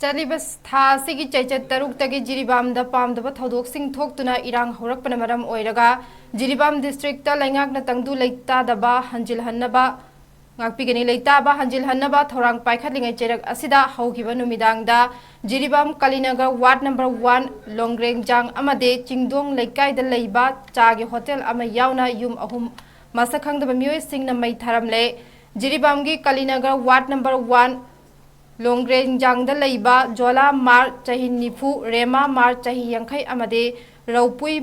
ꯆꯠꯂꯤꯕ ꯊꯥ ꯑꯁꯤꯒꯤ ꯆꯩꯆꯠ 6ꯇꯒꯤ ꯖꯤꯔꯤꯕꯥꯝꯗ ꯄꯥꯝꯗꯕ ꯊꯧꯗꯣꯛꯁꯤꯡ ꯊꯣꯛꯇꯨꯅ ꯏꯔꯥꯡ ꯍꯧꯔꯛꯄꯅ ꯃꯔꯝ ꯑꯣꯏꯔꯒ ꯖꯤꯔꯤꯕꯥꯝ ꯗꯤꯁꯇ꯭ꯔꯤꯛꯇ ꯂꯩꯉꯥꯛꯅ ꯇꯪꯗꯨ ꯂꯩꯇꯥꯗꯕ ꯍꯟꯖꯤꯜꯍꯟꯅꯕ ꯉꯥꯛꯄꯤꯒꯅꯤ ꯂꯩꯇꯥꯕ ꯍꯟꯖꯤꯜꯍꯟꯅꯕ ꯊꯧꯔꯥꯡ ꯄꯥꯏꯈꯠꯂꯤꯉꯩ ꯆꯩꯔꯛ ꯑꯁꯤꯗ ꯍꯧꯈꯤꯕ ꯅꯨꯃꯤꯗꯥꯡꯗ ꯖꯤꯔꯤꯕꯥꯝ ꯀꯂꯤꯅꯒꯔ ꯋꯥꯔꯗ ꯅꯝꯕꯔ 1 ꯂꯣꯡꯒ꯭ꯔꯦꯡꯖꯥꯡ ꯑꯃꯗꯤ ꯆꯤꯡꯗꯣꯡ ꯂꯩꯀꯥꯏꯗ ꯂꯩꯕ ꯆꯥꯒꯤ ꯍꯣꯇꯦꯜ ꯑꯃ ꯌꯥꯎꯅ ꯌꯨꯝ 3 ꯃꯁꯛ ꯈꯪꯗꯕ ꯃꯤꯑꯣꯏꯁꯤꯡꯅ ꯃꯩ ꯊꯥꯔꯝꯂꯦ꯫ ꯖꯤꯔꯤꯕꯥꯝꯒꯤ ꯀꯂꯤꯅꯒꯔ ꯋꯥꯔꯗ ꯅꯝꯕꯔ 1 ꯂꯣꯡꯒ꯭ꯔꯦꯡꯖꯥꯡꯗ ꯂꯩꯕ ꯖꯣꯂꯥ ꯆꯍꯤ 90, ꯔꯦꯃꯥ ꯆꯍꯤ 50 ꯑꯃꯗꯤ ꯔꯧꯄꯨꯏ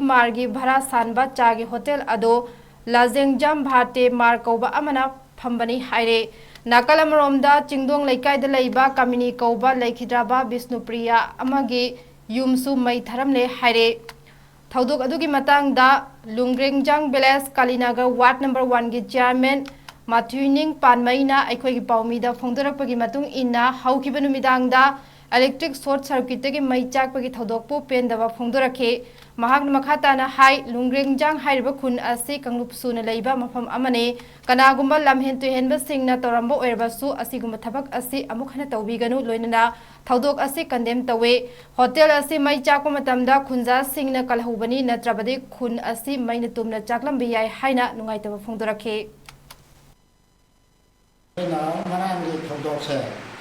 ꯚꯔꯥ ꯁꯥꯟꯕ ꯆꯥꯒꯤ ꯍꯣꯇꯦꯜ ꯑꯗꯣ ꯂꯖꯦꯡꯖꯥꯝ ꯀꯧꯕ ꯑꯃꯅ ꯐꯝꯕꯅꯤ ꯍꯥꯏꯔꯦ꯫ ꯅꯥꯀꯜ ꯑꯃꯔꯣꯝꯗ ꯆꯤꯡꯗꯣꯡ ꯂꯩꯀꯥꯏꯗ ꯂꯩꯕ ꯀꯥꯃꯤꯅꯤ ꯀꯧꯕ ꯂꯩꯈꯤꯗ꯭ꯔꯕ ꯕꯤꯁꯅꯨꯄ꯭ꯔꯤꯌꯥ ꯑꯃꯒꯤ ꯌꯨꯝꯁꯨ ꯃꯩ ꯊꯥꯔꯝꯂꯦ ꯍꯥꯏꯔꯦ꯫ ꯊꯧꯗꯣꯛ ꯑꯗꯨꯒꯤ ꯃꯇꯥꯡꯗ ꯂꯨꯡꯒ꯭ꯔꯦꯡꯖꯥꯡ ꯚꯤꯂꯦꯖ ꯀꯂꯤꯅꯒꯔ ꯋꯥꯔꯗ ꯅꯝꯕꯔ 1ꯒꯤ ꯆꯦꯌꯔꯃꯦꯟ ꯃꯊꯨꯏꯅꯤꯡꯄꯥꯟꯃꯩꯅ ꯑꯩꯈꯣꯏꯒꯤ ꯄꯥꯎꯃꯤꯗ ꯐꯣꯡꯗꯣꯔꯛꯄꯒꯤ ꯃꯇꯨꯡ ꯏꯟꯅ ꯍꯧꯈꯤꯕ ꯅꯨꯃꯤꯗꯥꯡꯗ इलेक्ट्रिक शॉर्ट सर्किटगी मई चाकपगी थौदोकपु पेंदबा फोंदोरखे। महाक्ना मखा ताना हाई लुंग्रेंगजांग हाइरिबा खुन असी कंगलुप सुना लैबा मफम अमने कनागुंबा लमहेन तुहेनबा सिंगना तौरंबा ओइरबासु असिगुंबा थबक असी अमुक हना तौबीगनु लोइनना थौदोक असी कंडेम तवे। होटल असी मई चाकपा मतमदा खुंजा सिंगना कलहौबनी नत्रबदि खुन असी मईना तुमना चाकलंबा याय हाइना नुंगाइतबा फोंदोरखे।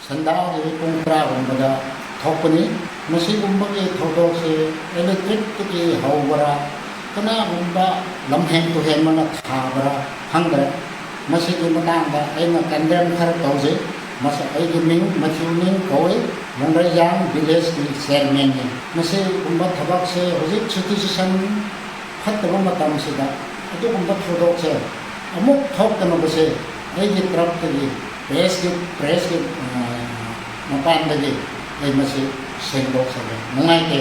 संदागी पुंग्रागुंबदा थोपनी मसीगुंबगे थौदोकसे इलेक्ट्रिक हौबरा कनागुंबा लमहेन तुहेनमना थाबरा हंगरे मसीगी मतांगदा अइना कंडेम खर तौजे मसा अइगी मिंग मथुनिंग कोई लुंग्रेंजांग विलेज की चेयरमैन ने मसीगुंबा थबक से होजिक सिटीजन फत्तबा मतमसिदा अदुगुंबा थौदोकसे अमुक थोकतनबसे अइगी तरफतगी प्रेस के मपान लगे मसी सेंगोक सके नुंगाइते।